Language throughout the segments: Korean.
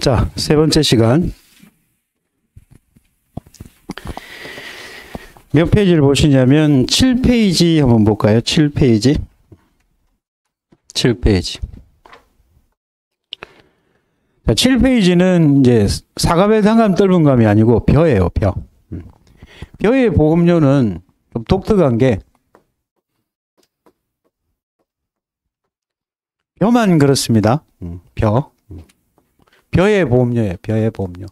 자, 세 번째 시간. 몇 페이지를 보시냐면 7페이지 한번 볼까요? 7페이지. 7페이지. 자, 7페이지는 이제 사감의 단감 떫은 감이 아니고 벼예요, 벼. 벼의 보험료는 좀 독특한 게 벼만 그렇습니다. 벼. 벼의 보험료예요, 벼의 보험료.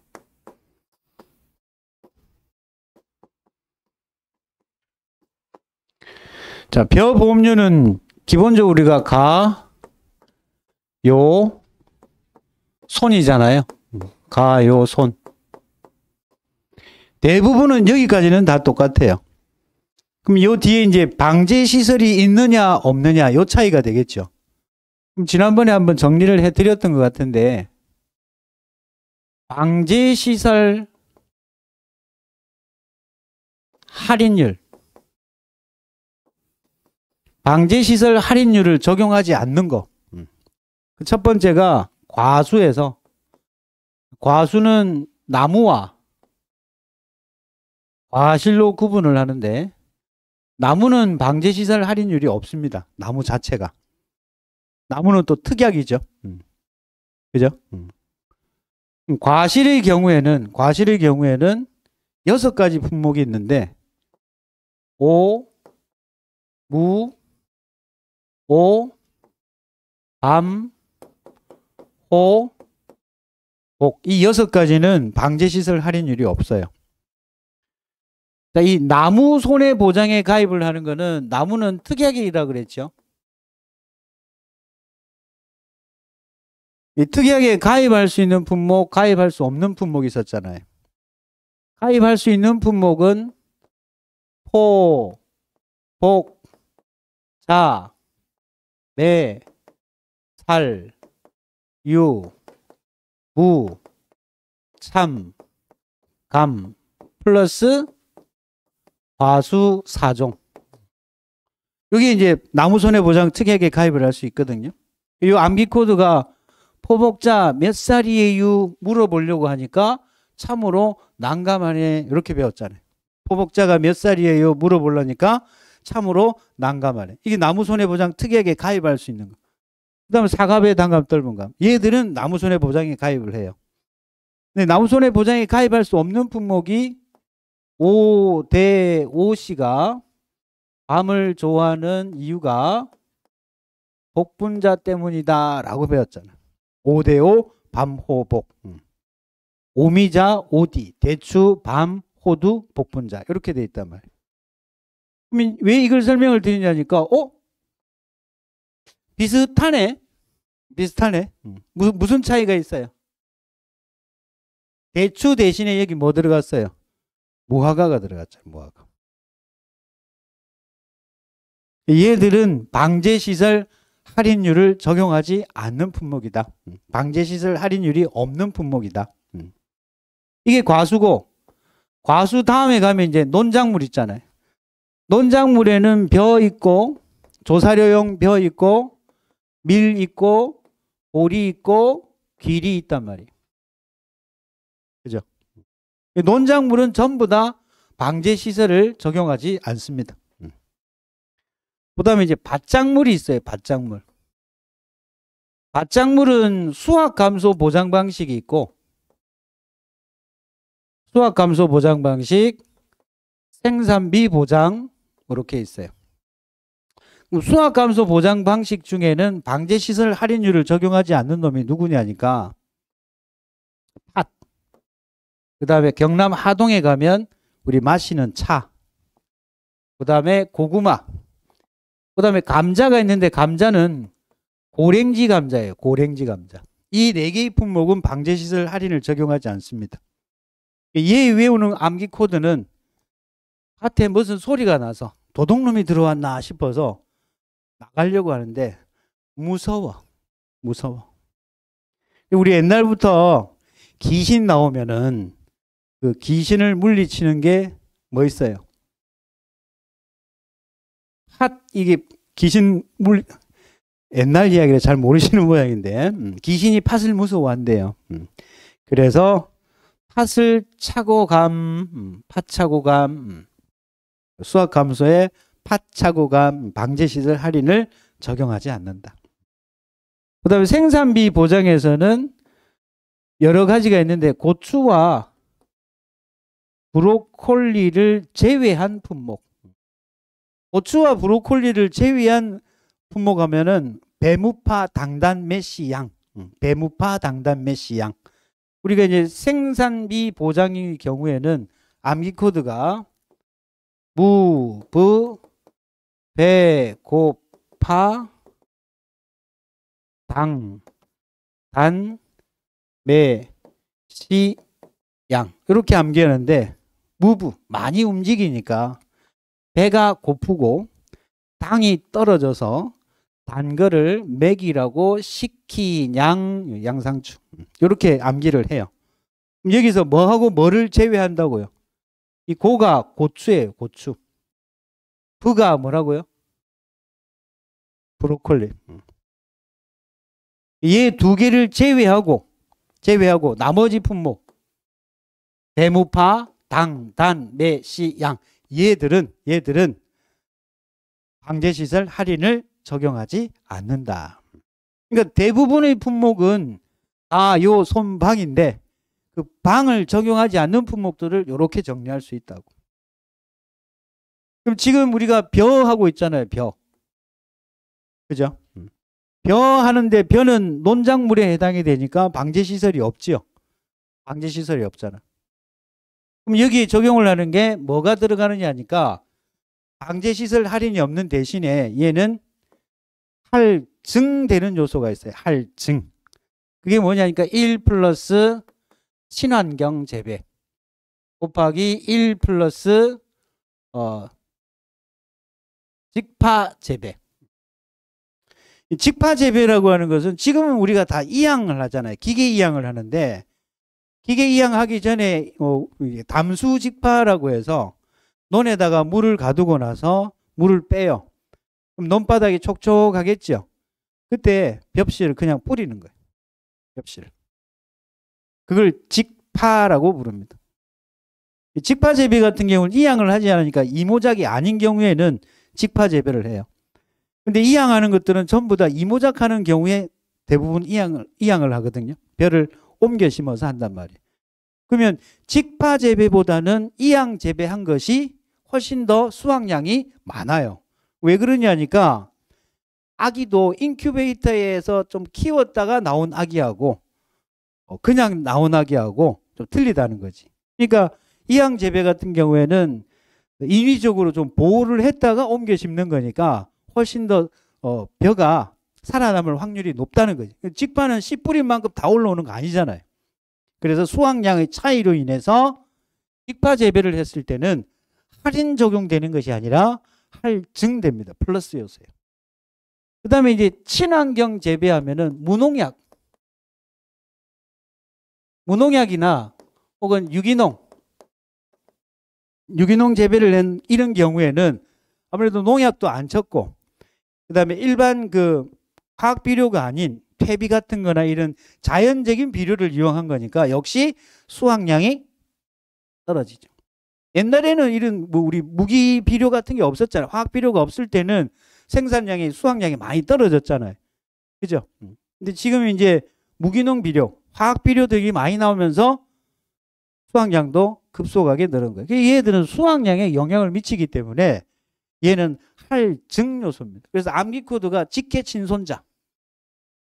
자, 벼 보험료는 기본적으로 우리가 가, 요, 손이잖아요. 가, 요, 손. 대부분은 여기까지는 다 똑같아요. 그럼 요 뒤에 이제 방제 시설이 있느냐 없느냐 요 차이가 되겠죠. 그럼 지난번에 한번 정리를 해드렸던 것 같은데, 방제 시설 할인율, 방제 시설 할인율을 적용하지 않는 거. 첫 번째가 과수에서, 과수는 나무와 과실로 구분을 하는데, 나무는 방제 시설 할인율이 없습니다. 나무 자체가. 나무는 또 특약이죠. 그죠? 과실의 경우에는 6가지 품목이 있는데, 오, 무, 오, 밤, 호, 복. 이 6가지는 방제시설 할인율이 없어요. 자, 이 나무 손해보장에 가입을 하는 거는, 나무는 특약이라 그랬죠. 이 특약에 가입할 수 있는 품목, 가입할 수 없는 품목이 있었잖아요. 가입할 수 있는 품목은 포, 복, 자, 매, 살, 유, 무, 참, 감, 플러스 과수 4종. 여기 이제 나무손해보장 특약에 가입을 할 수 있거든요. 이 암기 코드가 포복자 몇 살이에요? 물어보려고 하니까 참으로 난감하네. 이렇게 배웠잖아요. 포복자가 몇 살이에요? 물어보려니까 참으로 난감하네. 이게 나무손해보장 특약에 가입할 수 있는 거. 그 다음에 사갑의 단감 떫은 감. 얘들은 나무손해보장에 가입을 해요. 근데 나무손해보장에 가입할 수 없는 품목이 오씨가 밤을 좋아하는 이유가 복분자 때문이다 라고 배웠잖아. 5대5 밤호복. 오미자 오디 대추 밤 호두 복분자 이렇게 돼 있단 말이에요. 그럼 왜 이걸 설명을 드리냐니까 비슷하네. 무슨 차이가 있어요? 대추 대신에 여기 뭐 들어갔어요? 무화과가 들어갔죠. 무화과. 얘들은 방제시설 할인율을 적용하지 않는 품목이다. 방제시설 할인율이 없는 품목이다. 이게 과수고, 과수 다음에 가면 이제 논작물 있잖아요. 논작물에는 벼 있고, 조사료용 벼 있고, 밀 있고, 보리 있고, 귀리 있단 말이에요. 그죠? 논작물은 전부 다 방제시설을 적용하지 않습니다. 그 다음에 이제 밭작물이 있어요. 밭작물. 밭작물은 수확감소 보장 방식이 있고, 수확감소 보장 방식, 생산비 보장 이렇게 있어요. 수확감소 보장 방식 중에는 방제시설 할인율을 적용하지 않는 놈이 누구냐니까 팥. 그 다음에 경남 하동에 가면 우리 마시는 차. 그 다음에 고구마. 그 다음에 감자가 있는데 감자는 고랭지 감자예요. 고랭지 감자. 이 4개의 품목은 방제시설 할인을 적용하지 않습니다. 얘 외우는 암기 코드는 밭에 무슨 소리가 나서 도둑놈이 들어왔나 싶어서 나가려고 하는데 무서워. 우리 옛날부터 귀신 나오면은 그 귀신을 물리치는 게 뭐 있어요? 이게 귀신 옛날 이야기를 잘 모르시는 모양인데 귀신이 팥을 무서워한대요. 그래서 팥을 차고 팥 차고 수학 감소에 팥 차고 방제 시설 할인을 적용하지 않는다. 그다음에 생산비 보장에서는 여러 가지가 있는데 고추와 브로콜리를 제외한 품목. 고추와 브로콜리를 제외한 품목 하면은 배무파 당단 메시양. 배무파 당단 메시양. 우리가 이제 생산비 보장의 경우에는 암기 코드가 무, 부, 배, 고, 파, 당, 단, 매, 시, 양 이렇게 암기하는데 무부 많이 움직이니까 배가 고프고 당이 떨어져서 단 거를 맥이라고 식희양 양상추 이렇게 암기를 해요. 여기서 뭐하고 뭐를 제외한다고요? 이 고가 고추예요. 고추. 부가 뭐라고요? 브로콜리. 얘 두 개를 제외하고 나머지 품목 대무파, 당, 단, 매, 시, 양 얘들은 방제시설 할인을 적용하지 않는다. 그러니까 대부분의 품목은 다 요 손방인데 그 방을 적용하지 않는 품목들을 이렇게 정리할 수 있다고. 그럼 지금 우리가 벼 하고 있잖아요. 벼. 그죠? 벼 하는데 벼는 논작물에 해당이 되니까 방제시설이 없지요. 방제시설이 없잖아. 그럼 여기 적용을 하는 게 뭐가 들어가느냐 하니까 방제시설 할인이 없는 대신에 얘는 할증되는 요소가 있어요. 할증. 그게 뭐냐니까 1 플러스 친환경 재배 곱하기 1 플러스 직파 재배. 직파 재배라고 하는 것은 지금은 우리가 다 이양을 하잖아요. 기계 이양을 하는데 기계 이양하기 전에 담수 직파라고 해서 논에다가 물을 가두고 나서 물을 빼요. 그럼 논바닥이 촉촉하겠죠. 그때 벽실을 그냥 뿌리는 거예요. 벽실을. 그걸 직파라고 부릅니다. 직파 재배 같은 경우는 이양을 하지 않으니까 이모작이 아닌 경우에는 직파 재배를 해요. 근데 이양하는 것들은 전부 다 이모작하는 경우에 대부분 이양을 하거든요. 벼를 옮겨 심어서 한단 말이에요. 그러면 직파 재배보다는 이양 재배한 것이 훨씬 더 수확량이 많아요. 왜 그러냐니까 아기도 인큐베이터에서 좀 키웠다가 나온 아기하고 그냥 나온 아기하고 좀 틀리다는 거지. 그러니까 이양 재배 같은 경우에는 인위적으로 좀 보호를 했다가 옮겨 심는 거니까 훨씬 더 벼가 살아남을 확률이 높다는 거지. 직파는 씨 뿌린 만큼 다 올라오는 거 아니잖아요. 그래서 수확량의 차이로 인해서 직파 재배를 했을 때는 할인 적용되는 것이 아니라 할증됩니다. 플러스 요소예요. 그 다음에 이제 친환경 재배하면은 무농약이나 혹은 유기농 재배를 한 이런 경우에는 아무래도 농약도 안 쳤고 그 다음에 일반 그 화학 비료가 아닌 퇴비 같은 거나 이런 자연적인 비료를 이용한 거니까 역시 수확량이 떨어지죠. 옛날에는 이런 우리 무기 비료 같은 게 없었잖아요. 화학 비료가 없을 때는 생산량이 수확량이 많이 떨어졌잖아요. 그죠? 근데 지금 이제 무기농 비료, 화학 비료들이 많이 나오면서 수확량도 급속하게 늘은 거예요. 얘들은 수확량에 영향을 미치기 때문에 얘는 할증 요소입니다. 그래서 암기 코드가 직계친손자.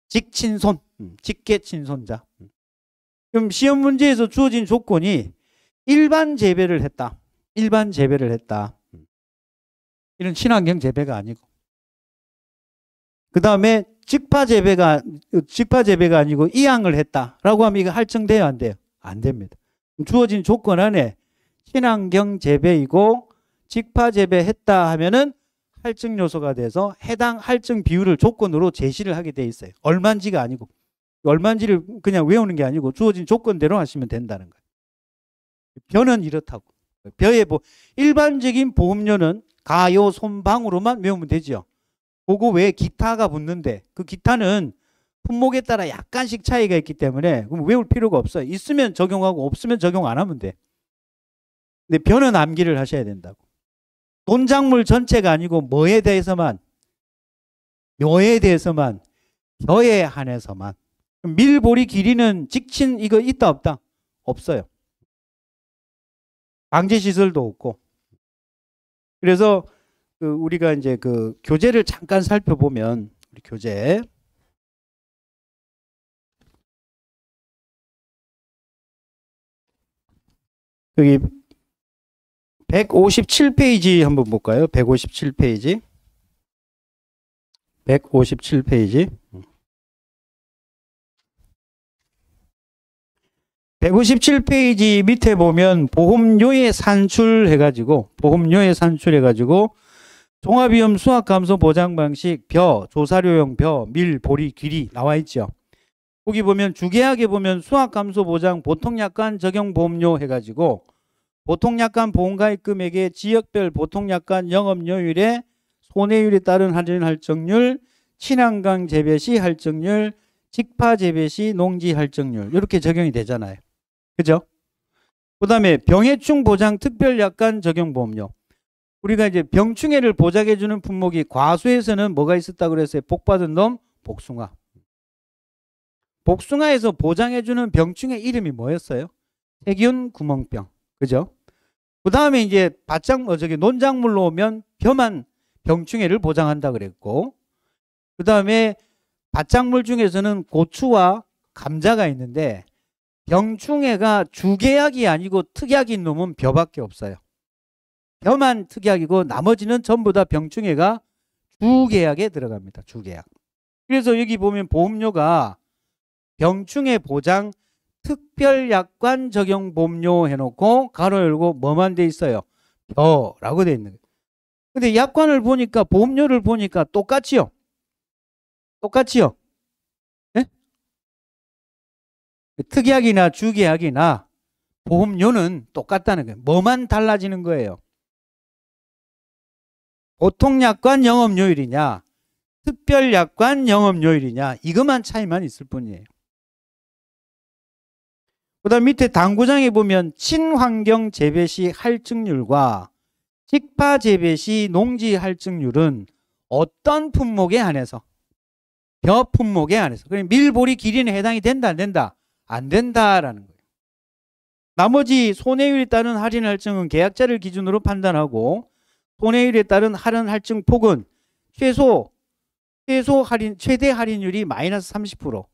직계친손자. 그럼 시험 문제에서 주어진 조건이 일반 재배를 했다. 이런 친환경 재배가 아니고. 그 다음에 직파 재배가 아니고 이양을 했다라고 하면 이거 할증돼요, 안 돼요? 안 됩니다. 주어진 조건 안에 친환경 재배이고 직파 재배했다 하면은 할증 요소가 돼서 해당 할증 비율을 조건으로 제시를 하게 돼 있어요. 얼마인지가 아니고. 얼마인지를 그냥 외우는 게 아니고 주어진 조건대로 하시면 된다는 거예요. 벼는 이렇다고. 벼의 일반적인 보험료는 가요, 손방으로만 외우면 되죠. 그거 외에 기타가 붙는데 그 기타는 품목에 따라 약간씩 차이가 있기 때문에 그럼 외울 필요가 없어요. 있으면 적용하고 없으면 적용 안 하면 돼. 근데 변은 암기를 하셔야 된다고. 논작물 전체가 아니고 뭐에 대해서만, 묘에 대해서만, 벼에 한해서만. 밀보리 길이는 직친 이거 있다 없다? 없어요. 방제시설도 없고. 그래서 우리가 이제 그 교재를 잠깐 살펴보면 우리 교재 여기 157페이지 한번 볼까요? 157페이지. 157페이지. 157페이지 밑에 보면 보험료에 산출해가지고 종합위험 수학감소 보장 방식 벼, 조사료용 벼, 밀, 보리, 귀리 나와 있죠. 거기 보면 주계약에 보면 수학감소 보장 보통약관 적용보험료 해가지고 보통약관 보험가입 금액의 지역별 보통약관 영업료율에 손해율에 따른 할인 할증률, 친환경 재배 시 할증률, 직파 재배 시 농지 할증률 이렇게 적용이 되잖아요. 그죠? 그 다음에 병해충 보장 특별약관 적용보험료. 우리가 이제 병충해를 보장해주는 품목이 과수에서는 뭐가 있었다고 그랬어요? 복받은 놈, 복숭아. 복숭아에서 보장해주는 병충해 이름이 뭐였어요? 세균 구멍병. 그죠? 그 다음에 이제 논작물로 오면 벼만 병충해를 보장한다 그랬고, 그 다음에 밭작물 중에서는 고추와 감자가 있는데, 병충해가 주계약이 아니고 특약인 놈은 벼밖에 없어요. 벼만 특약이고 나머지는 전부 다 병충해가 주계약에 들어갑니다. 주계약. 그래서 여기 보면 보험료가 병충해 보장 특별약관 적용 보험료 해놓고 가로 열고 뭐만 돼 있어요? 벼라고 돼 있는 거예요. 근데 약관을 보니까 보험료를 보니까 똑같지요? 똑같지요? 네? 특약이나 주계약이나 보험료는 똑같다는 거예요. 뭐만 달라지는 거예요? 보통약관 영업요율이냐 특별약관 영업요율이냐 이것만 차이만 있을 뿐이에요. 그 다음 밑에 당구장에 보면 친환경 재배 시 할증률과 직파 재배 시 농지 할증률은 어떤 품목에 한해서? 벼 품목에 한해서. 그럼 밀보리 길이는 해당이 된다 안 된다? 안 된다라는 거예요. 나머지 손해율에 따른 할인 할증은 계약자를 기준으로 판단하고 손해율에 따른 할인 할증 폭은 최대 할인율이 마이너스 30%,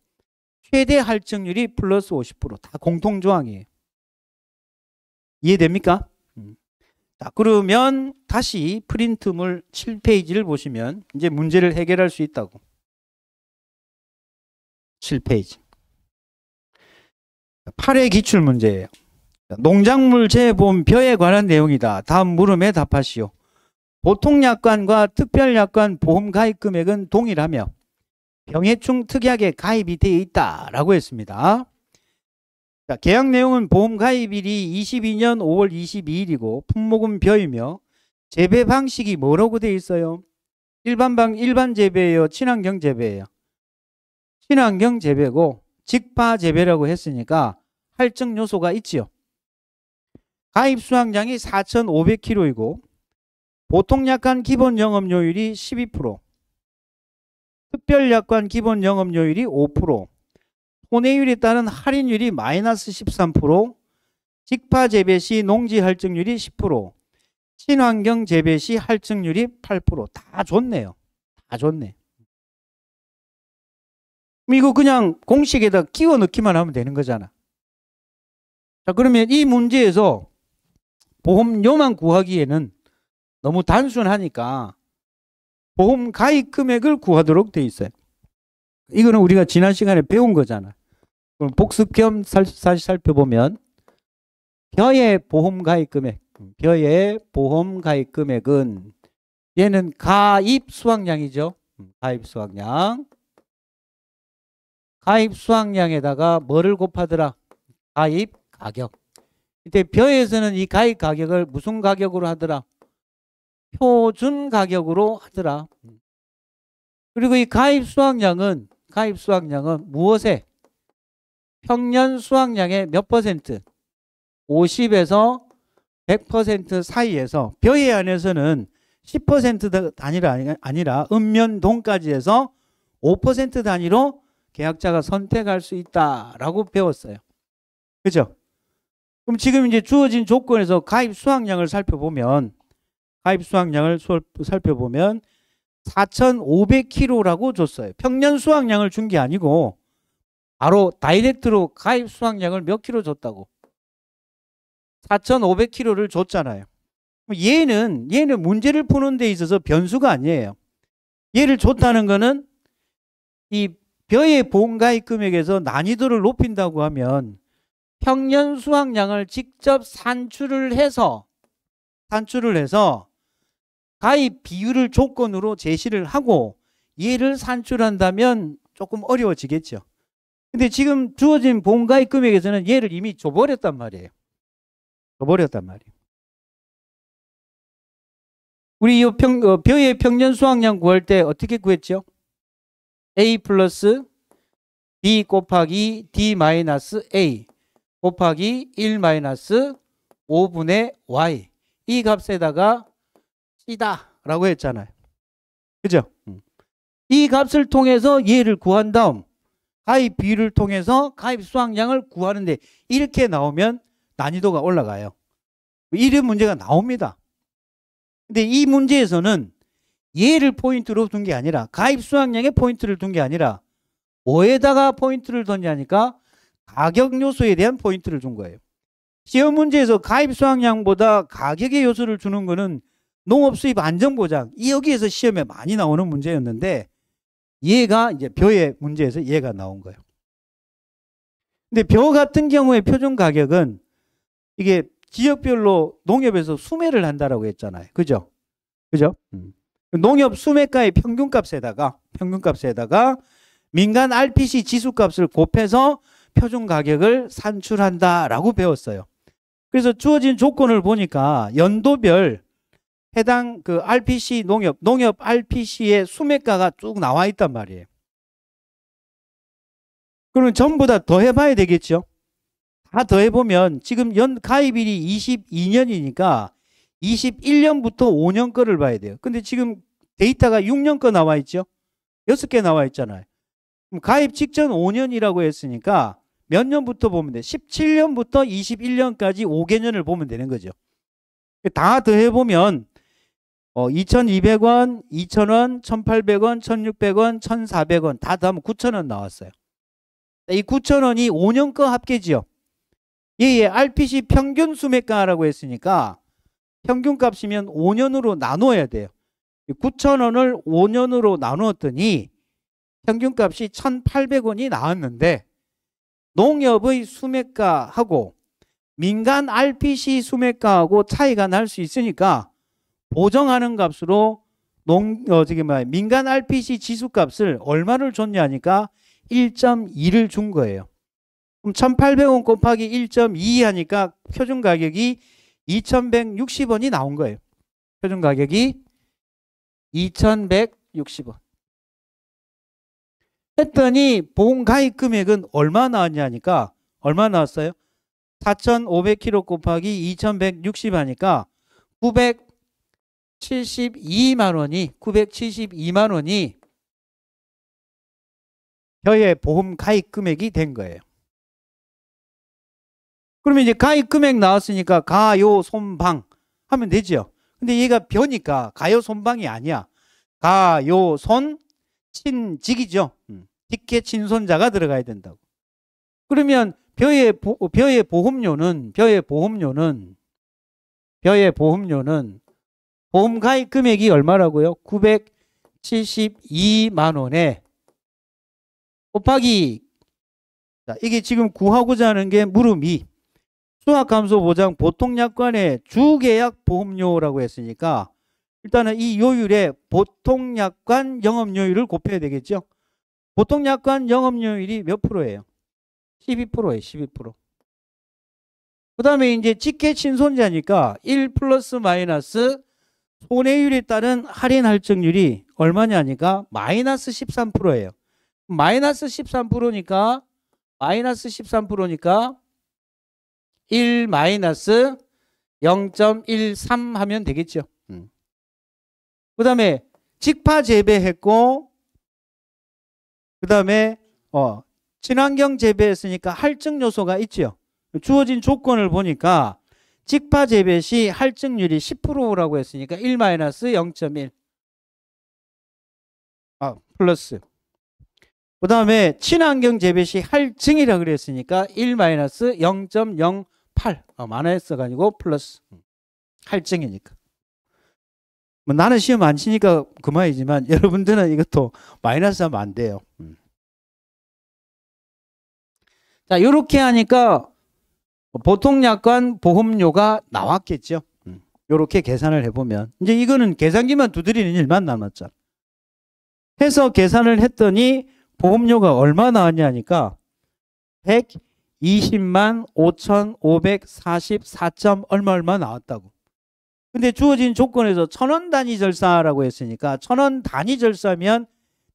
최대 할증률이 플러스 50%다 공통조항이에요. 이해됩니까? 자, 그러면 다시 프린트물 7페이지를 보시면 이제 문제를 해결할 수 있다고. 7페이지. 8회 기출문제예요. 농작물 재보험 벼에 관한 내용이다. 다음 물음에 답하시오. 보통약관과 특별약관 보험 가입 금액은 동일하며 병해충 특약에 가입이 되어 있다라고 했습니다. 자, 계약 내용은 보험 가입일이 22년 5월 22일이고 품목은 벼이며 재배 방식이 뭐라고 되어 있어요? 일반 재배예요? 친환경 재배예요? 친환경 재배고 직파 재배라고 했으니까 할증 요소가 있지요. 가입 수확량이 4,500kg이고 보통약관 기본 영업료율이 12%, 특별약관 기본 영업료율이 5%, 손해율에 따른 할인율이 마이너스 13%, 직파 재배 시 농지 할증률이 10%, 친환경 재배 시 할증률이 8%. 다 좋네요. 다 좋네. 이거 그냥 공식에다 끼워 넣기만 하면 되는 거잖아. 자, 그러면 이 문제에서 보험료만 구하기에는 너무 단순하니까 보험 가입 금액을 구하도록 돼 있어요. 이거는 우리가 지난 시간에 배운 거잖아. 그럼 복습 겸 다시 살펴보면 벼의 보험 가입 금액, 벼의 보험 가입 금액은 얘는 가입 수확량이죠. 가입 수확량. 가입 수확량에다가 뭐를 곱하더라? 가입 가격. 이때 벼에서는 이 가입 가격을 무슨 가격으로 하더라? 표준 가격으로 하더라. 그리고 이 가입 수확량은 무엇에? 평년 수확량의 몇 퍼센트? 50에서 100% 사이에서 벼에 한해서는 10% 아니라 읍면동까지 해서 5% 단위로 계약자가 선택할 수 있다라고 배웠어요. 그죠? 그럼 지금 이제 주어진 조건에서 가입 수확량을 살펴보면 4,500kg라고 줬어요. 평년 수확량을 준 게 아니고 바로 다이렉트로 가입 수확량을 몇 킬로 줬다고? 4,500kg를 줬잖아요. 얘는 문제를 푸는 데 있어서 변수가 아니에요. 얘를 줬다는 거는 이 벼의 보험가입 금액에서 난이도를 높인다고 하면 평년 수확량을 직접 산출을 해서 가입 비율을 조건으로 제시를 하고 얘를 산출한다면 조금 어려워지겠죠. 근데 지금 주어진 보험가입 금액에서는 얘를 이미 줘버렸단 말이에요. 우리 이 벼의 평년 수확량 구할 때 어떻게 구했죠? A 플러스 B 곱하기 D 마이너스 A 곱하기 1 마이너스 5분의 Y 이 값에다가 C다 라고 했잖아요. 그죠? 이 값을 통해서 얘를 구한 다음 가입 비율을 통해서 가입 수확량을 구하는데 이렇게 나오면 난이도가 올라가요. 이런 문제가 나옵니다. 근데 이 문제에서는 얘를 포인트로 둔 게 아니라 가입 수확량에 포인트를 둔 게 아니라 뭐에다가 포인트를 뒀냐니까 가격 요소에 대한 포인트를 준 거예요. 시험 문제에서 가입 수확량보다 가격의 요소를 주는 거는 농업 수입 안정보장 여기에서 시험에 많이 나오는 문제였는데 얘가 이제 벼의 문제에서 얘가 나온 거예요. 근데 벼 같은 경우에 표준 가격은 이게 지역별로 농협에서 수매를 한다라고 했잖아요. 그죠? 농협 수매가의 평균값에다가 민간 RPC 지수값을 곱해서 표준 가격을 산출한다라고 배웠어요. 그래서 주어진 조건을 보니까 연도별 해당 그 RPC 농협 RPC의 수매가가 쭉 나와 있단 말이에요. 그러면 전부 다 더해봐야 되겠죠? 다 더해보면 지금 연 가입일이 22년이니까 21년부터 5년 거를 봐야 돼요. 근데 지금 데이터가 6년 거 나와 있죠? 6개 나와 있잖아요. 그럼 가입 직전 5년이라고 했으니까 몇 년부터 보면 돼? 17년부터 21년까지 5개년을 보면 되는 거죠. 다 더해보면 2,200원, 2,000원, 1,800원, 1,600원, 1,400원 다 더하면 9,000원 나왔어요. 이 9,000원이 5년 거 합계지요. 얘의 RPC 평균 수매가라고 했으니까 평균값이면 5년으로 나눠야 돼요. 9,000원을 5년으로 나누었더니 평균값이 1,800원이 나왔는데 농협의 수매가하고 민간 RPC 수매가하고 차이가 날 수 있으니까 보정하는 값으로 민간 RPC 지수값을 얼마를 줬냐 하니까 1.2를 준 거예요. 그럼 1,800원 곱하기 1.2 하니까 표준 가격이 2,160원이 나온 거예요. 표준 가격이 2,160원. 했더니 보험 가입 금액은 얼마 나왔냐 하니까 얼마 나왔어요? 4,500kg 곱하기 2,160 하니까 972만 원이 벼의 보험 가입 금액이 된 거예요. 그러면 이제 가입 금액 나왔으니까 가요 손방 하면 되죠. 근데 얘가 벼니까 가요 손방이 아니야. 가요 손 친직이죠. 직계 친손자가 들어가야 된다고. 그러면 벼의 보험료는 보험 가입 금액이 얼마라고요? 972만 원에 곱하기 자, 이게 지금 구하고자 하는 게 물음이 수학감소보장 보통약관의 주계약 보험료라고 했으니까 일단은 이 요율에 보통약관 영업료율을 곱해야 되겠죠. 보통약관 영업료율이 몇 프로예요? 12%예요. 12%. 그 다음에 이제 직계 친손자니까 1 플러스 마이너스 손해율에 따른 할인 할증률이 얼마냐니까 마이너스 13%예요. 마이너스 13%니까 마이너스 13%니까 1 마이너스 0.13 하면 되겠죠. 그 다음에 직파 재배했고 그 다음에 친환경 재배했으니까 할증 요소가 있죠. 주어진 조건을 보니까 직파 재배 시 할증률이 10%라고 했으니까 1 마이너스 0.1 플러스 그 다음에 친환경 재배 시 할증이라고 그랬으니까 1 마이너스 0.08 만화했어가지고 플러스 할증이니까 뭐 나는 시험 안 치니까 그만이지만 여러분들은 이것도 마이너스 하면 안 돼요. 자, 이렇게 하니까 보통약관 보험료가 나왔겠죠. 이렇게 계산을 해보면 이제 이거는 계산기만 두드리는 일만 남았죠. 해서 계산을 했더니 보험료가 얼마 나왔냐니까 120만 5,544점 얼마 나왔다고. 근데 주어진 조건에서 1,000원 단위 절사라고 했으니까 1,000원 단위 절사면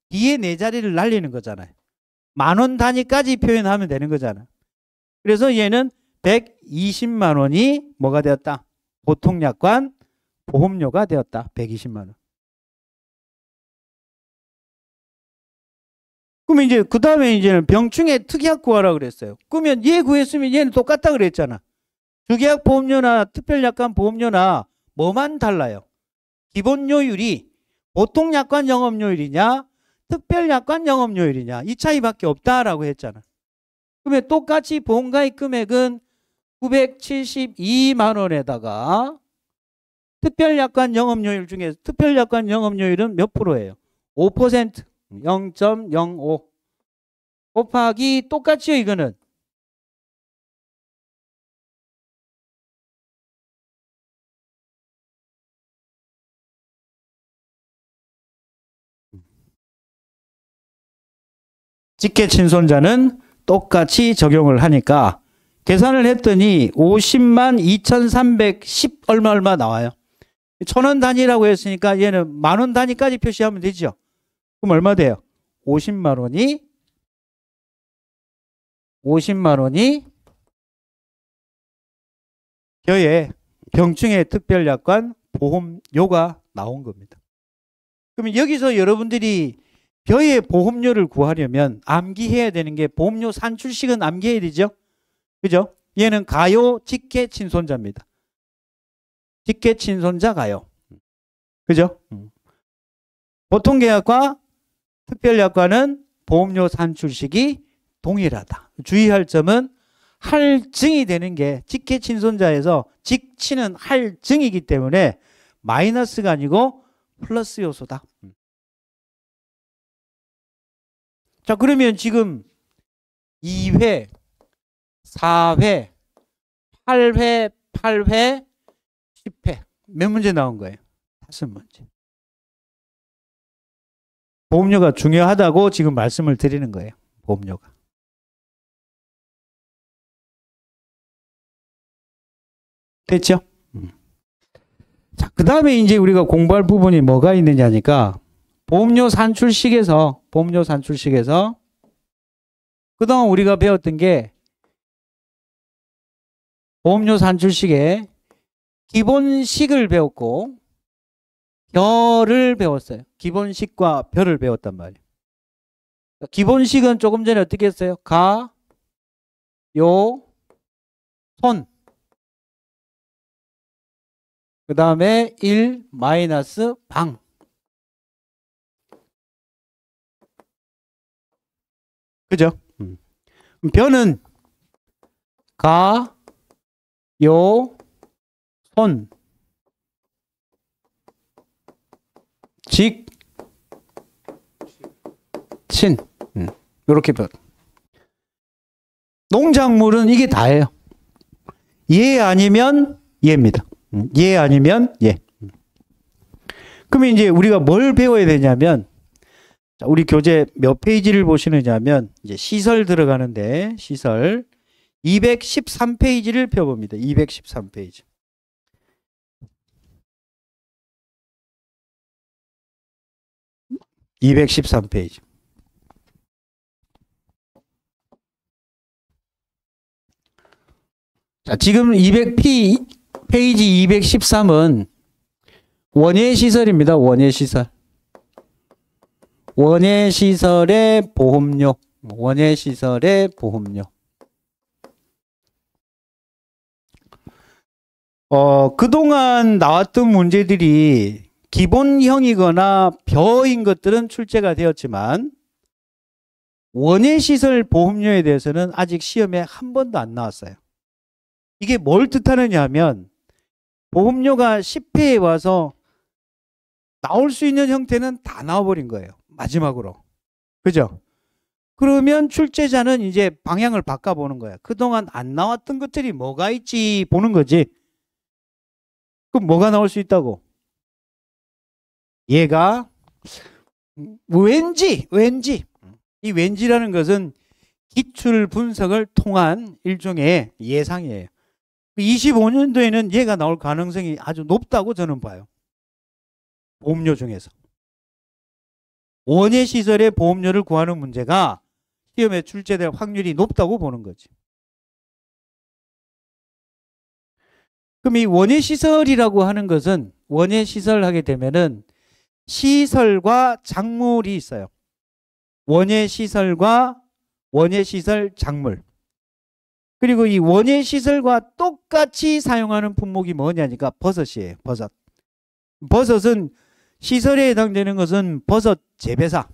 뒤에 네 자리를 날리는 거잖아요. 10,000원 단위까지 표현하면 되는 거잖아. 그래서 얘는 120만 원이 뭐가 되었다? 보통약관 보험료가 되었다. 120만 원. 그러면 이제 그 다음에 이제는 병충해 특약 구하라 그랬어요. 그러면 얘 구했으면 얘는 똑같다 그랬잖아. 주계약 보험료나 특별약관 보험료나 뭐만 달라요? 기본료율이 보통약관 영업료율이냐 특별약관 영업료율이냐 이 차이밖에 없다라고 했잖아. 그러면 똑같이 보험가입 금액은 972만 원에다가 특별약관 영업료율 중에 특별약관 영업료율은 몇 프로예요? 5%, 0.05 곱하기 똑같죠 이거는. 직계친손자는 똑같이 적용을 하니까 계산을 했더니 50만 2,310 얼마 나와요. 1,000원 단위라고 했으니까 얘는 10,000원 단위까지 표시하면 되죠. 그럼 얼마 돼요? 50만 원이 겨의 병충해 특별약관 보험료가 나온 겁니다. 그러면 여기서 여러분들이 벼의 보험료를 구하려면 암기해야 되는 게 보험료 산출식은 암기해야 되죠. 그죠? 얘는 가요 직계친손자입니다. 직계친손자 가요. 그죠? 보통계약과 특별약관은 보험료 산출식이 동일하다. 주의할 점은 할증이 되는 게 직계친손자에서 직친은 할증이기 때문에 마이너스가 아니고 플러스 요소다. 자, 그러면 지금 2회, 4회, 8회, 10회 몇 문제 나온 거예요? 5문제. 보험료가 중요하다고 지금 말씀을 드리는 거예요. 보험료가. 됐죠? 자, 그 다음에 이제 우리가 공부할 부분이 뭐가 있느냐니까 보험료 산출식에서 그동안 우리가 배웠던 게 보험료 산출식에 기본식을 배웠고 별을 배웠어요. 기본식과 별을 배웠단 말이에요. 기본식은 조금 전에 어떻게 했어요? 가, 요, 손. 그 다음에 1 마이너스 방. 그죠? 변은 가, 요, 손, 직, 친. 이렇게 변. 농작물은 이게 다예요. 예 아니면 예입니다. 예 아니면 예. 그러면 이제 우리가 뭘 배워야 되냐면 우리 교재 몇 페이지를 보시느냐면 이제 시설 들어가는데 시설 213페이지를 펴봅니다. 213페이지. 213페이지. 자, 지금 페이지 213은 원예시설입니다. 원예시설. 원예시설의 보험료. 원예시설의 보험료. 그동안 나왔던 문제들이 기본형이거나 벼인 것들은 출제가 되었지만 원예시설 보험료에 대해서는 아직 시험에 한 번도 안 나왔어요. 이게 뭘 뜻하느냐 하면 보험료가 10회에 와서 나올 수 있는 형태는 다 나와버린 거예요. 마지막으로. 그죠? 그러면 출제자는 이제 방향을 바꿔보는 거야. 그동안 안 나왔던 것들이 뭐가 있지 보는 거지. 그럼 뭐가 나올 수 있다고? 얘가 왠지 이 왠지라는 것은 기출 분석을 통한 일종의 예상이에요. 25년도에는 얘가 나올 가능성이 아주 높다고 저는 봐요. 보험료 중에서. 원예시설의 보험료를 구하는 문제가 시험에 출제될 확률이 높다고 보는 거지. 그럼 이 원예시설이라고 하는 것은 원예시설 하게 되면은 시설과 작물이 있어요. 원예시설과 원예시설 작물. 그리고 이 원예시설과 똑같이 사용하는 품목이 뭐냐니까 버섯이에요. 버섯. 버섯은 시설에 해당되는 것은 버섯 재배사.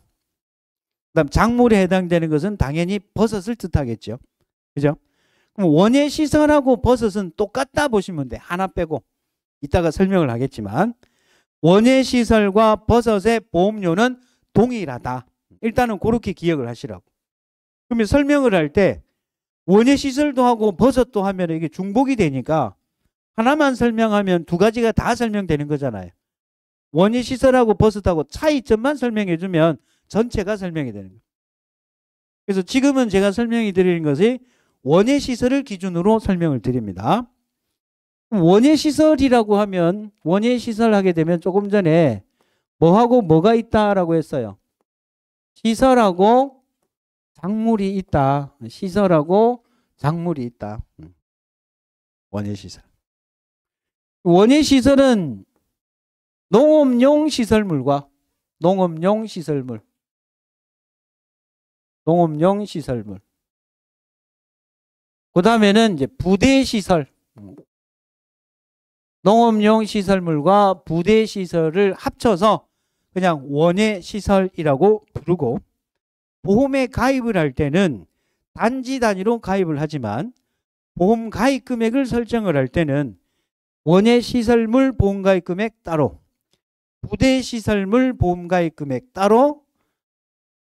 그다음 작물에 해당되는 것은 당연히 버섯을 뜻하겠죠. 그죠? 그럼 원예시설하고 버섯은 똑같다 보시면 돼. 하나 빼고. 이따가 설명을 하겠지만 원예시설과 버섯의 보험료는 동일하다. 일단은 그렇게 기억을 하시라고. 그러면 설명을 할 때 원예시설도 하고 버섯도 하면 이게 중복이 되니까 하나만 설명하면 두 가지가 다 설명되는 거잖아요. 원예시설하고 버섯하고 차이점만 설명해 주면 전체가 설명이 되는 거예요. 그래서 지금은 제가 설명해 드리는 것이 원예시설을 기준으로 설명을 드립니다. 원예시설이라고 하면 원예시설 하게 되면 조금 전에 뭐하고 뭐가 있다라고 했어요. 시설하고 작물이 있다. 시설하고 작물이 있다. 원예시설. 원예시설은 농업용 시설물과 농업용 시설물. 농업용 시설물. 그 다음에는 이제 부대시설. 농업용 시설물과 부대시설을 합쳐서 그냥 원예시설이라고 부르고 보험에 가입을 할 때는 단지 단위로 가입을 하지만 보험 가입 금액을 설정을 할 때는 원예시설물 보험가입 금액 따로, 부대시설물 보험가입 금액 따로,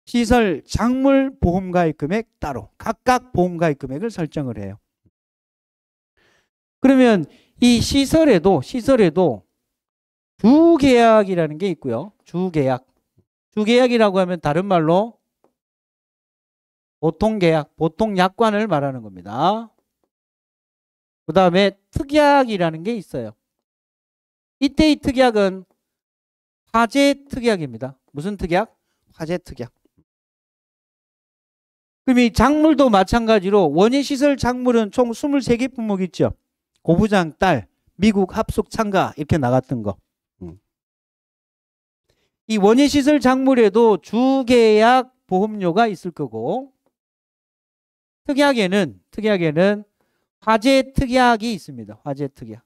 시설 작물 보험가입 금액 따로 각각 보험가입 금액을 설정을 해요. 그러면 이 시설에도 주계약이라는 게 있고요. 주계약이라고 하면 다른 말로 보통계약, 보통약관을 말하는 겁니다. 그 다음에 특약이라는 게 있어요. 이때의 특약은 화재 특약입니다. 무슨 특약? 화재특약. 그럼 이 작물도 마찬가지로 원예시설 작물은 총 23개 품목 있죠. 고부장, 딸, 미국 합숙 참가 이렇게 나갔던 거. 이 원예시설 작물에도 주계약 보험료가 있을 거고 특약에는 화재특약이 있습니다. 화재특약.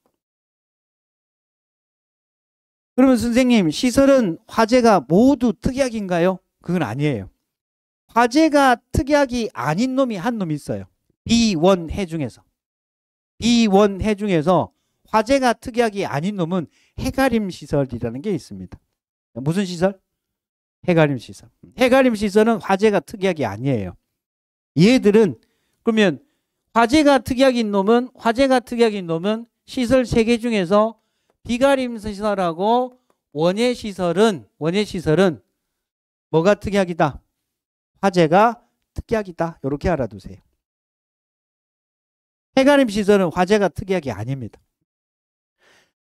그러면 선생님 시설은 화재가 모두 특약인가요? 그건 아니에요. 화재가 특약이 아닌 놈이 한 놈 있어요. 비원해 중에서. 비원해 중에서 화재가 특약이 아닌 놈은 해가림 시설이라는 게 있습니다. 무슨 시설? 해가림 시설. 해가림 시설은 화재가 특약이 아니에요. 얘들은 그러면 화재가 특약인 놈은 시설 3개 중에서 비가림 시설하고 원예시설은 뭐가 특약이다? 화재가 특약이다. 이렇게 알아두세요. 해가림 시설은 화재가 특약이 아닙니다.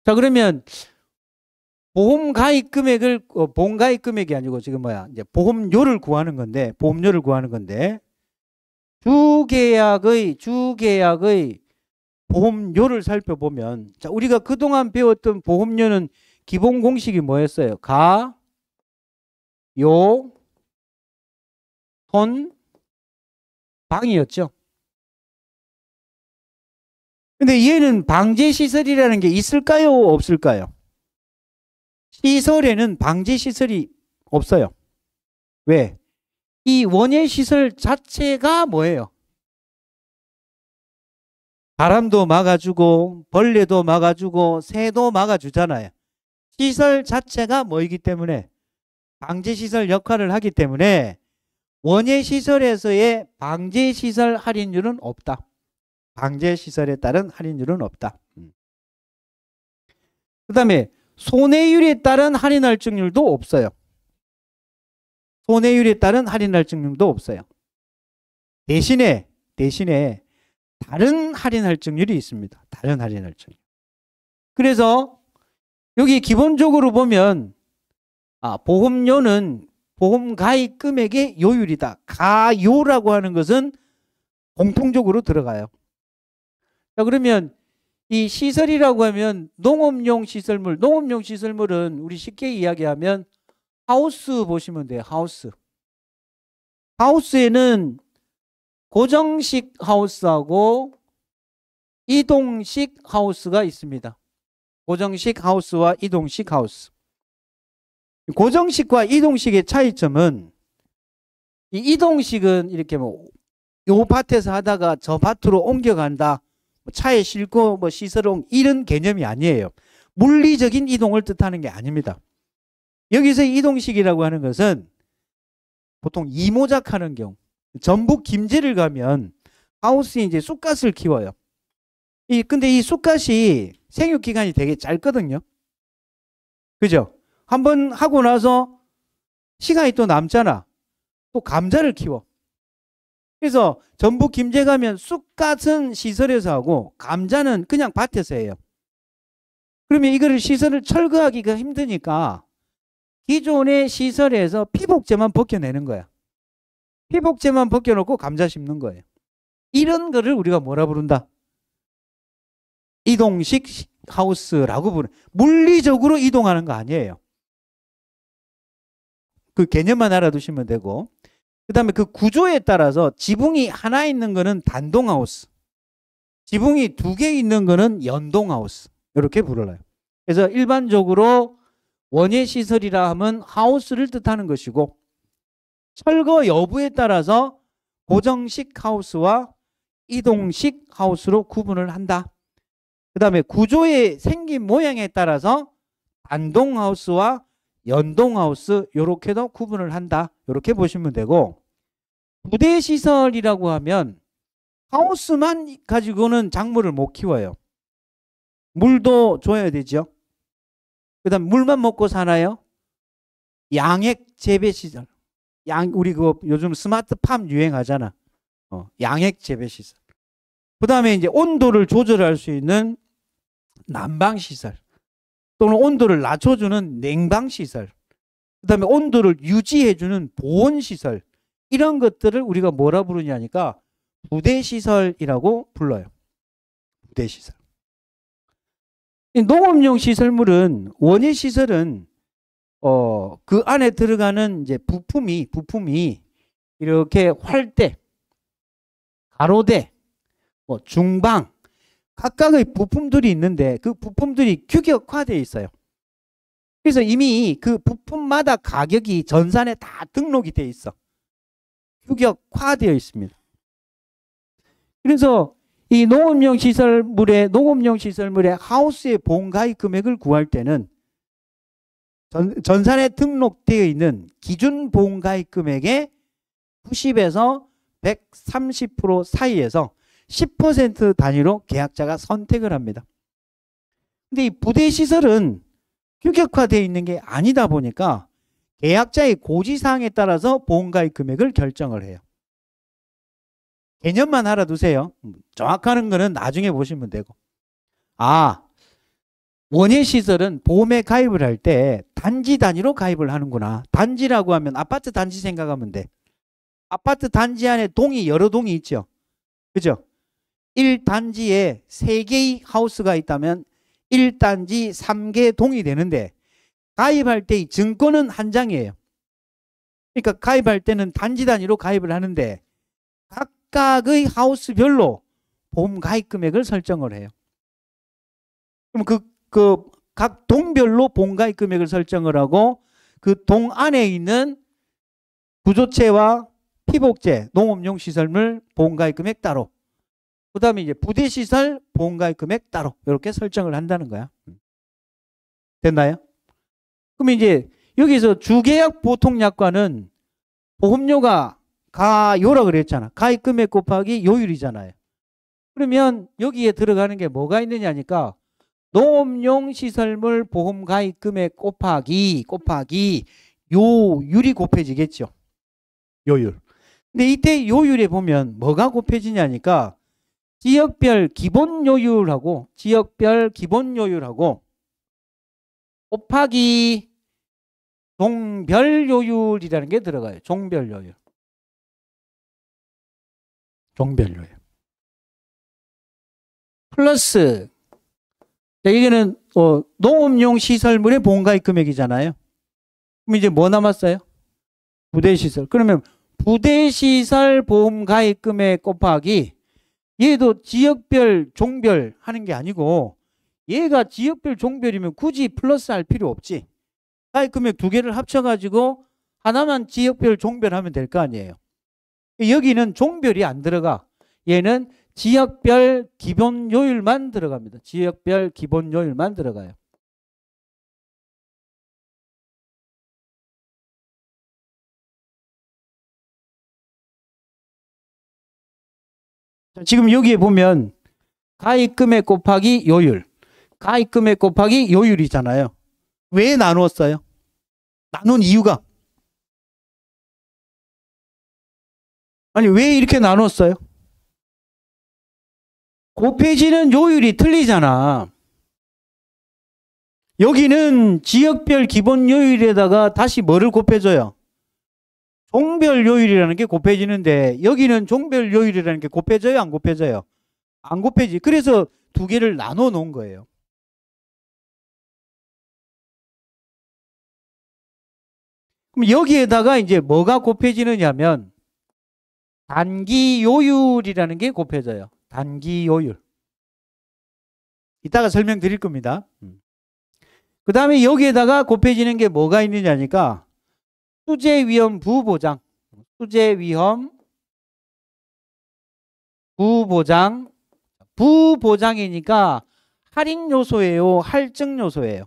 자, 그러면 보험 가입 금액을 보험 가입 금액이 아니고 지금 이제 보험료를 구하는 건데 주계약의 보험료를 살펴보면 자, 우리가 그동안 배웠던 보험료는 기본 공식이 뭐였어요? 가, 요, 선, 방이었죠. 근데 얘는 방제시설이라는 게 있을까요? 없을까요? 시설에는 방제시설이 없어요. 왜? 이 원예시설 자체가 뭐예요? 바람도 막아주고 벌레도 막아주고 새도 막아주잖아요. 시설 자체가 뭐이기 때문에 방제시설 역할을 하기 때문에 원예시설에서의 방제시설 할인율은 없다. 방제시설에 따른 할인율은 없다. 그 다음에 손해율에 따른 할인 할증률도 없어요. 손해율에 따른 할인 할증률도 없어요. 대신에 다른 할인 할증률이 있습니다. 다른 할인 할증률. 그래서 여기 기본적으로 보면 보험료는 보험 가입 금액의 요율이다. 가요라고 하는 것은 공통적으로 들어가요. 자, 그러면 이 시설이라고 하면 농업용 시설물은 우리 쉽게 이야기하면 하우스 보시면 돼요. 하우스에는 고정식 하우스하고 이동식 하우스가 있습니다. 고정식 하우스와 이동식 하우스. 고정식과 이동식의 차이점은 이 이동식은 이렇게 요 밭에서 하다가 저 밭으로 옮겨간다. 차에 싣고 시설용 이런 개념이 아니에요. 물리적인 이동을 뜻하는 게 아닙니다. 여기서 이동식이라고 하는 것은 보통 이모작하는 경우, 전북 김제를 가면 하우스에 이제 쑥갓을 키워요. 근데 이 쑥갓이 생육 기간이 되게 짧거든요. 그죠? 한번 하고 나서 시간이 또 남잖아. 또 감자를 키워. 그래서 전북 김제 가면 쑥갓은 시설에서 하고 감자는 그냥 밭에서 해요. 그러면 이거를 시설을 철거하기가 힘드니까 기존의 시설에서 피복제만 벗겨내는 거야. 피복제만 벗겨놓고 감자 심는 거예요. 이런 거를 우리가 뭐라 부른다? 이동식 하우스라고 부르는. 물리적으로 이동하는 거 아니에요. 그 개념만 알아두시면 되고, 그 다음에 그 구조에 따라서 지붕이 하나 있는 거는 단동하우스, 지붕이 두 개 있는 거는 연동하우스, 이렇게 불러요. 그래서 일반적으로 원예시설이라 하면 하우스를 뜻하는 것이고, 철거 여부에 따라서 고정식 하우스와 이동식 하우스로 구분을 한다. 그 다음에 구조의 생긴 모양에 따라서 단동하우스와 연동하우스 이렇게도 구분을 한다. 이렇게 보시면 되고, 부대시설이라고 하면 하우스만 가지고는 작물을 못 키워요. 물도 줘야 되죠. 그 다음 물만 먹고 사나요? 양액 재배시설. 우리 요즘 스마트팜 유행하잖아. 양액 재배시설. 그 다음에 이제 온도를 조절할 수 있는 난방시설. 또는 온도를 낮춰주는 냉방시설. 그 다음에 온도를 유지해주는 보온시설. 이런 것들을 우리가 뭐라 부르냐니까 부대시설이라고 불러요. 부대시설. 농업용 시설물은 원예시설은 그 안에 들어가는 이제 부품이 이렇게 활대, 가로대, 중방 각각의 부품들이 있는데 그 부품들이 규격화되어 있어요. 그래서 이미 그 부품마다 가격이 전산에 다 등록이 되어 있어. 규격화되어 있습니다. 그래서 이 농업용 시설물의 하우스의 보험 가입 금액을 구할 때는 전산에 등록되어 있는 기준 보험 가입 금액의 90에서 130% 사이에서 10% 단위로 계약자가 선택을 합니다. 근데 이 부대시설은 규격화되어 있는 게 아니다 보니까 계약자의 고지사항에 따라서 보험가입 금액을 결정을 해요. 개념만 알아두세요. 정확한 거는 나중에 보시면 되고. 원예 시설은 보험에 가입을 할 때 단지 단위로 가입을 하는구나. 단지라고 하면 아파트 단지 생각하면 돼. 아파트 단지 안에 동이 여러 동이 있죠. 그죠? 1단지에 3개의 하우스가 있다면 1단지 3개 동이 되는데 가입할 때의 증권은 한 장이에요. 그러니까 가입할 때는 단지 단위로 가입을 하는데 각각의 하우스별로 보험 가입 금액을 설정을 해요. 그럼 각 동별로 보험 가입 금액을 설정을 하고 그 동 안에 있는 구조체와 피복제, 농업용 시설물 보험 가입 금액 따로, 그 다음에 이제 부대시설 보험 가입 금액 따로 이렇게 설정을 한다는 거야. 됐나요? 그럼 이제 여기서 주계약 보통약관은 보험료가 가요라 그랬잖아. 가입 금액 곱하기 요율이잖아요. 그러면 여기에 들어가는 게 뭐가 있느냐니까 농업용 시설물 보험 가입 금액 곱하기 요율이 곱해지겠죠. 요율. 근데 이때 요율에 보면 뭐가 곱해지냐니까 지역별 기본 요율하고 곱하기 종별 요율이라는 게 들어가요. 종별 요율. 플러스 이게는 농업용 시설물의 보험 가입 금액이잖아요. 그럼 이제 뭐 남았어요? 부대시설. 그러면 부대시설 보험 가입 금액 곱하기, 얘도 지역별 종별 하는 게 아니고 얘가 지역별 종별이면 굳이 플러스 할 필요 없지. 가입 금액 두 개를 합쳐가지고 하나만 지역별 종별하면 될 거 아니에요. 여기는 종별이 안 들어가. 얘는 지역별 기본 요율만 들어갑니다. 지역별 기본 요율만 들어가요. 지금 여기에 보면 가입 금액 곱하기 요율, 가입 금액 곱하기 요율이잖아요. 왜 나누었어요? 나눈 이유가, 아니 왜 이렇게 나눴어요? 곱해지는 요율이 틀리잖아. 여기는 지역별 기본 요율에다가 다시 뭐를 곱해줘요? 종별 요율이라는 게 곱해지는데 여기는 종별 요율이라는 게 곱해져요? 안 곱해져요? 안 곱해지. 그래서 두 개를 나눠 놓은 거예요. 그럼 여기에다가 이제 뭐가 곱해지느냐면 단기 요율이라는 게 곱해져요. 단기 요율. 이따가 설명드릴 겁니다. 그 다음에 여기에다가 곱해지는 게 뭐가 있느냐니까 수재위험 부보장. 수재위험 부보장. 부보장이니까 할인 요소예요? 할증 요소예요?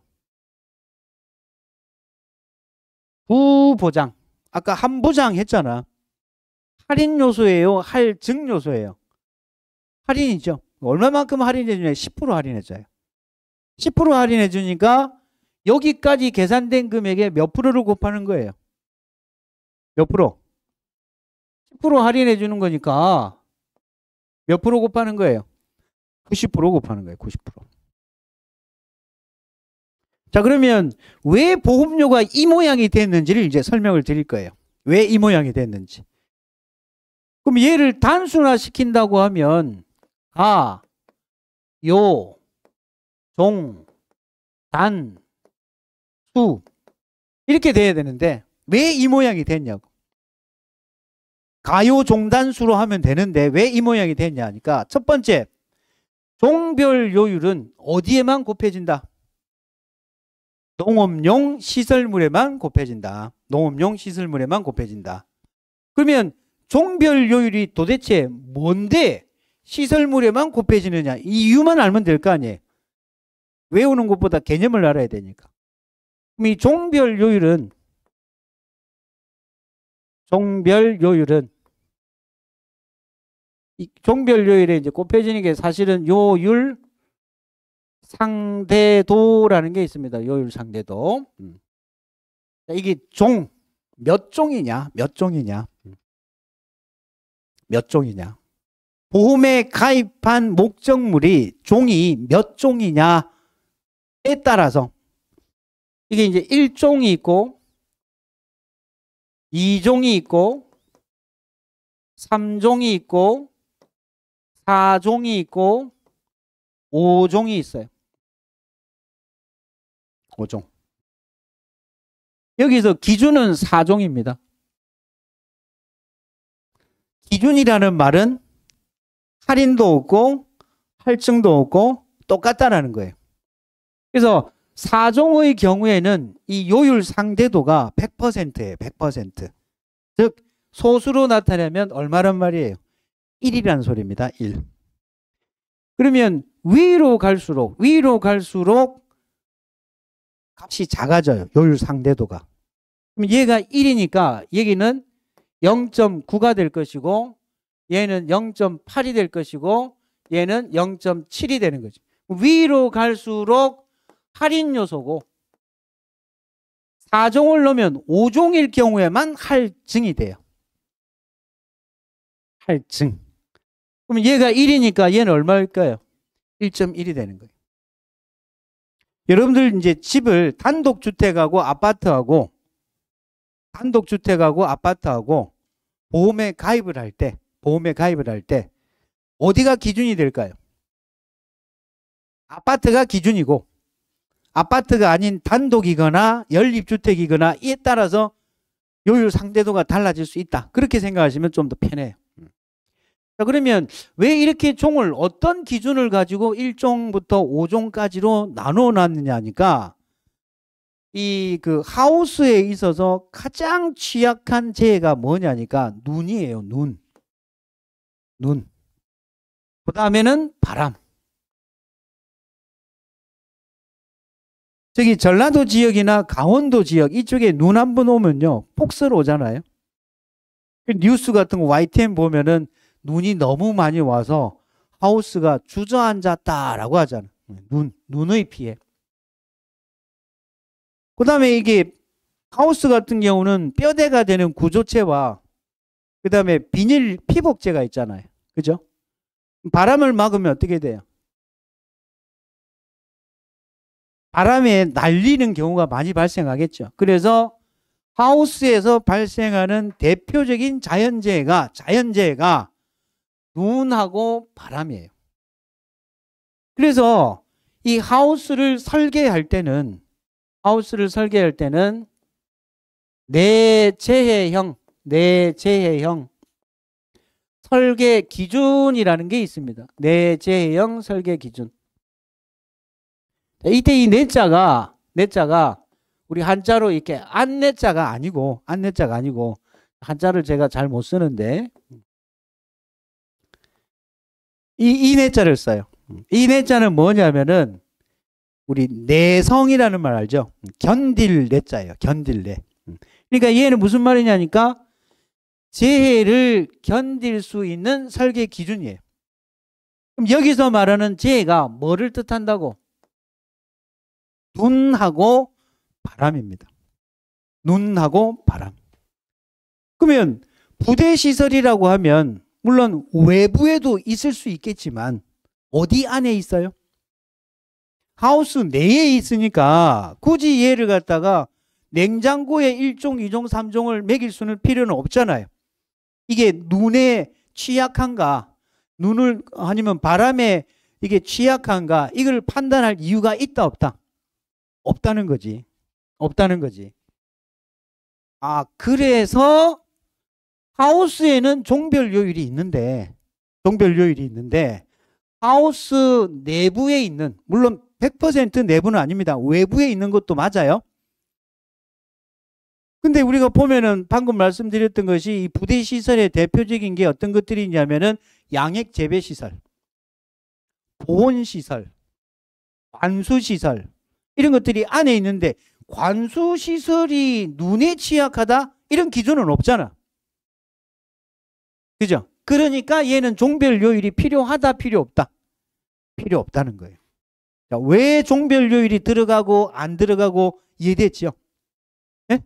부보장. 아까 한보장 했잖아. 할인 요소예요? 할증 요소예요? 할인이죠. 얼마만큼 할인해주냐? 10% 할인해줘요. 10% 할인해주니까 여기까지 계산된 금액에 몇 프로를 곱하는 거예요? 몇 프로? 10% 할인해주는 거니까 몇 프로 곱하는 거예요? 90% 곱하는 거예요. 90%. 자, 그러면 왜 보험료가 이 모양이 됐는지를 이제 설명을 드릴 거예요. 왜 이 모양이 됐는지. 그럼 얘를 단순화 시킨다고 하면 가, 요, 종, 단, 수 이렇게 돼야 되는데 왜 이 모양이 됐냐고. 가요, 종, 단, 수로 하면 되는데 왜 이 모양이 됐냐 하니까 첫 번째, 종별 요율은 어디에만 곱해진다? 농업용 시설물에만 곱해진다. 농업용 시설물에만 곱해진다. 그러면 종별 요율이 도대체 뭔데 시설물에만 곱해지느냐? 이유만 알면 될 거 아니에요. 외우는 것보다 개념을 알아야 되니까. 그럼 이 종별 요율은 이 종별 요율에 이제 곱해지는 게 사실은 요율 상대도라는 게 있습니다. 요율 상대도. 이게 몇 종이냐? 보험에 가입한 목적물이 종이 몇 종이냐? 따라서 이게 이제 1종이 있고 2종이 있고 3종이 있고 4종이 있고 5종이 있어요. 5종. 여기서 기준은 4종입니다. 기준이라는 말은 할인도 없고 할증도 없고 똑같다라는 거예요. 그래서 4종의 경우에는 이 요율 상대도가 100%예요. 100%. 즉 소수로 나타내면 얼마란 말이에요? 1이라는 소리입니다. 1. 그러면 위로 갈수록 값이 작아져요. 요율 상대도가. 그럼 얘가 1이니까 여기는 0.9가 될 것이고 얘는 0.8이 될 것이고 얘는 0.7이 되는 거죠. 위로 갈수록 할인 요소고 4종을 넣으면 5종일 경우에만 할증이 돼요. 할증. 그럼 얘가 1이니까 얘는 얼마일까요? 1.1이 되는 거예요. 여러분들 이제 집을 단독주택하고 아파트하고 보험에 가입을 할 때 어디가 기준이 될까요? 아파트가 기준이고 아파트가 아닌 단독이거나 연립주택이거나 이에 따라서 요율 상대도가 달라질 수 있다. 그렇게 생각하시면 좀 더 편해요. 자, 그러면 왜 이렇게 종을 어떤 기준을 가지고 1종부터 5종까지로 나누어 놨느냐 하니까 이 그 하우스에 있어서 가장 취약한 재해가 뭐냐니까 눈이에요. 눈. 그 다음에는 바람. 저기 전라도 지역이나 강원도 지역 이쪽에 눈 한 번 오면요 폭설 오잖아요. 뉴스 같은 거 YTN 보면은 눈이 너무 많이 와서 하우스가 주저앉았다라고 하잖아요. 눈의 피해. 그 다음에 이게 하우스 같은 경우는 뼈대가 되는 구조체와 그 다음에 비닐 피복제가 있잖아요. 그죠? 바람을 막으면 어떻게 돼요? 바람에 날리는 경우가 많이 발생하겠죠. 그래서 하우스에서 발생하는 대표적인 자연재해가 눈하고 바람이에요. 그래서 이 하우스를 설계할 때는 내재해형 설계 기준이라는 게 있습니다. 내재해형 설계 기준. 이때 이 내자가 우리 한자로 이렇게 안내자가 아니고 한자를 제가 잘 못 쓰는데 이 내자를 써요. 이 내자는 뭐냐면은 우리 내성이라는 말 알죠? 견딜 내자예요. 견딜 내. 그러니까 얘는 무슨 말이냐니까 재해를 견딜 수 있는 설계 기준이에요. 그럼 여기서 말하는 재해가 뭐를 뜻한다고? 눈하고 바람입니다. 눈하고 바람. 그러면 부대시설이라고 하면 물론 외부에도 있을 수 있겠지만 어디 안에 있어요? 하우스 내에 있으니까 굳이 얘를 갖다가 냉장고에 1종, 2종, 3종을 매길 수는 필요는 없잖아요. 이게 눈에 취약한가, 눈을 아니면 바람에 이게 취약한가, 이걸 판단할 이유가 있다 없다? 없다는 거지. 아, 그래서 하우스에는 종별 요율이 있는데 하우스 내부에 있는, 물론 100% 내부는 아닙니다. 외부에 있는 것도 맞아요. 근데 우리가 보면은 방금 말씀드렸던 것이 이 부대시설의 대표적인 게 어떤 것들이 있냐면은 양액 재배시설, 보온시설, 관수시설, 이런 것들이 안에 있는데 관수시설이 눈에 취약하다? 이런 기준은 없잖아. 그죠? 그러니까 얘는 종별 요율이 필요하다, 필요 없다? 필요 없다는 거예요. 자, 왜 종별 요율이 들어가고 안 들어가고 이해됐죠? 네?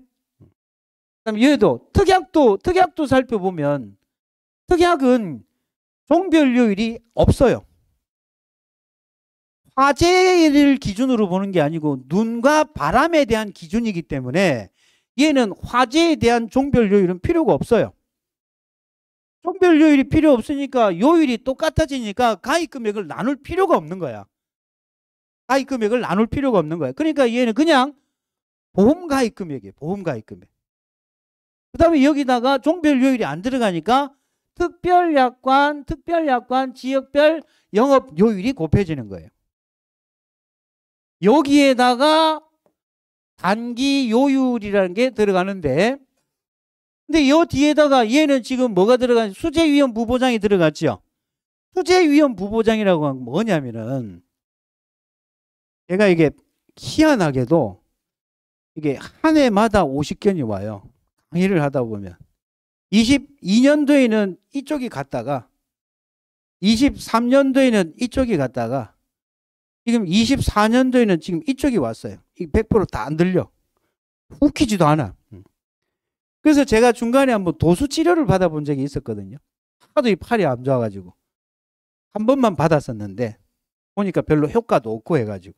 그다음 얘도 특약도 살펴보면 특약은 종별 요율이 없어요. 화재를 기준으로 보는 게 아니고 눈과 바람에 대한 기준이기 때문에 얘는 화재에 대한 종별 요율은 필요가 없어요. 종별 요율이 필요 없으니까 요율이 똑같아지니까 가입 금액을 나눌 필요가 없는 거야. 가입 금액을 나눌 필요가 없는 거야. 그러니까 얘는 그냥 보험 가입 금액이에요. 보험 가입 금액. 그 다음에 여기다가 종별 요율이 안 들어가니까 특별약관, 지역별 영업 요율이 곱해지는 거예요. 여기에다가 단기 요율이라는 게 들어가는데, 근데 이 뒤에다가 얘는 지금 뭐가 들어가냐? 수재위험 부보장이 들어갔죠. 수재위험 부보장이라고 하는 건 뭐냐면은, 얘가 이게 희한하게도 이게 한 해마다 50건이 와요. 강의를 하다 보면 22년도에는 이쪽이 갔다가 23년도에는 이쪽이 갔다가 지금 24년도에는 지금 이쪽이 왔어요. 100% 다 안 들려. 웃기지도 않아. 그래서 제가 중간에 한번 도수 치료를 받아본 적이 있었거든요. 하도 이 팔이 안 좋아가지고 한 번만 받았었는데 보니까 별로 효과도 없고 해가지고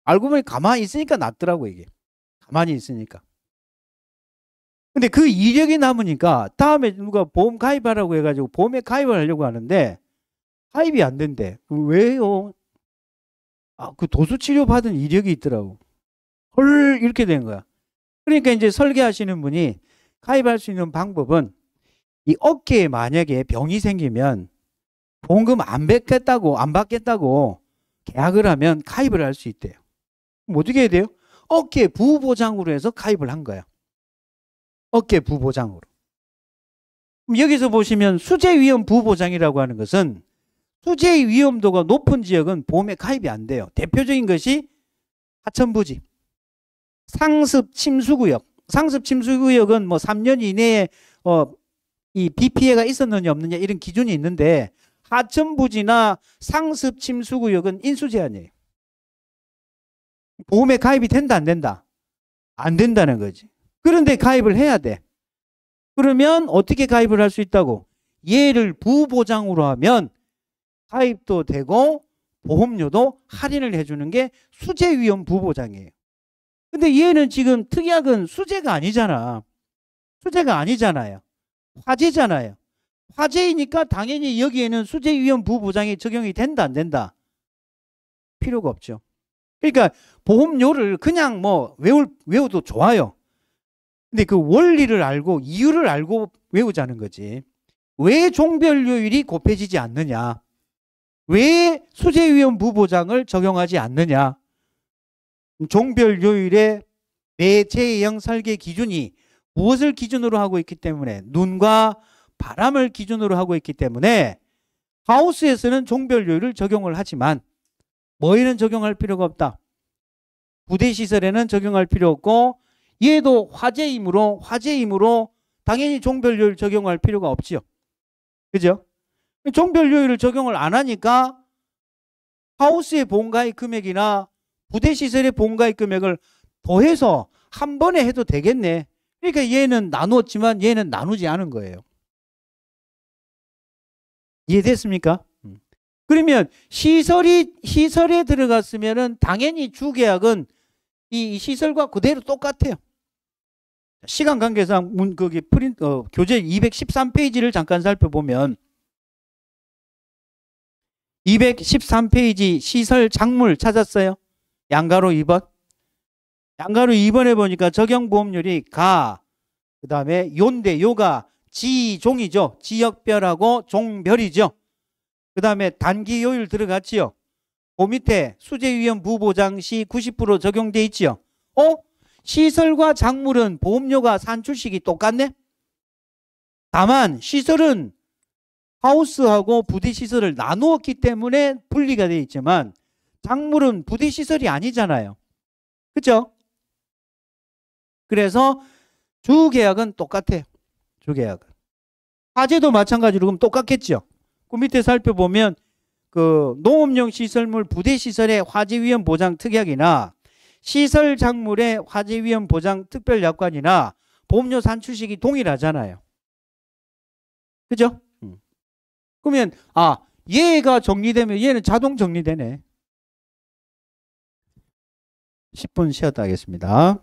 알고 보니 가만히 있으니까 낫더라고. 이게 가만히 있으니까. 근데 그 이력이 남으니까 다음에 누가 보험 가입하라고 해가지고 보험에 가입을 하려고 하는데 가입이 안 된대. 왜요? 아, 그 도수치료 받은 이력이 있더라고. 헐, 이렇게 된 거야. 그러니까 이제 설계하시는 분이 가입할 수 있는 방법은 이 어깨에 만약에 병이 생기면 보험금 안 받겠다고 계약을 하면 가입을 할 수 있대요. 그럼 어떻게 해야 돼요? 어깨 부보장으로 해서 가입을 한 거야. 어깨 부보장으로. 그럼 여기서 보시면 수재위험 부보장이라고 하는 것은 수재의 위험도가 높은 지역은 보험에 가입이 안 돼요. 대표적인 것이 하천부지, 상습 침수구역. 상습 침수구역은 뭐 3년 이내에 이 비 피해가 있었느냐 없느냐 이런 기준이 있는데 하천부지나 상습 침수구역은 인수제한이에요. 보험에 가입이 된다 안 된다? 안 된다는 거지. 그런데 가입을 해야 돼. 그러면 어떻게 가입을 할 수 있다고? 얘를 부보장으로 하면 가입도 되고 보험료도 할인을 해주는 게 수재위험 부보장이에요. 근데 얘는 지금 특약은 수재가 아니잖아. 수재가 아니잖아요. 화재잖아요. 화재이니까 당연히 여기에는 수재위험 부보장이 적용이 된다 안 된다? 필요가 없죠. 그러니까 보험료를 그냥 뭐 외워도 좋아요. 근데 그 원리를 알고 이유를 알고 외우자는 거지. 왜 종별요율이 곱해지지 않느냐? 왜 수재위험 부보장을 적용하지 않느냐? 종별요율의 매체형 설계 기준이 무엇을 기준으로 하고 있기 때문에 눈과 바람을 기준으로 하고 있기 때문에 하우스에서는 종별요율을 적용을 하지만 뭐에는 적용할 필요가 없다. 부대시설에는 적용할 필요 없고 얘도 화재이므로 당연히 종별요율 적용할 필요가 없지요. 그죠? 종별요율을 적용을 안 하니까 하우스의 보험가입 금액이나 부대시설의 보험가입 금액을 더해서 한 번에 해도 되겠네. 그러니까 얘는 나누었지만 얘는 나누지 않은 거예요. 이해됐습니까? 그러면 시설에 들어갔으면은 당연히 주계약은 이 시설과 그대로 똑같아요. 시간 관계상 거기 교재 213페이지를 잠깐 살펴보면 213페이지 시설 작물 찾았어요? 양가로 2번. 양가로 2번에 보니까 적용보험률이 그 다음에 요인데 요가 지종이죠. 지역별하고 종별이죠. 그 다음에 단기요율 들어갔지요. 그 밑에 수재위험 부보장 시 90% 적용돼 있지요. 시설과 작물은 보험료가 산출식이 똑같네? 다만 시설은 하우스하고 부대시설을 나누었기 때문에 분리가 되어 있지만 작물은 부대시설이 아니잖아요. 그죠? 그래서 주계약은 똑같아요. 주계약은. 화재도 마찬가지로 그럼 똑같겠죠. 그 밑에 살펴보면 그 농업용 시설물 부대시설의 화재위험 보장 특약이나 시설 작물의 화재위험 보장 특별약관이나 보험료 산출식이 동일하잖아요. 그죠? 그러면 얘가 정리되면 얘는 자동 정리되네. 10분 쉬었다 하겠습니다.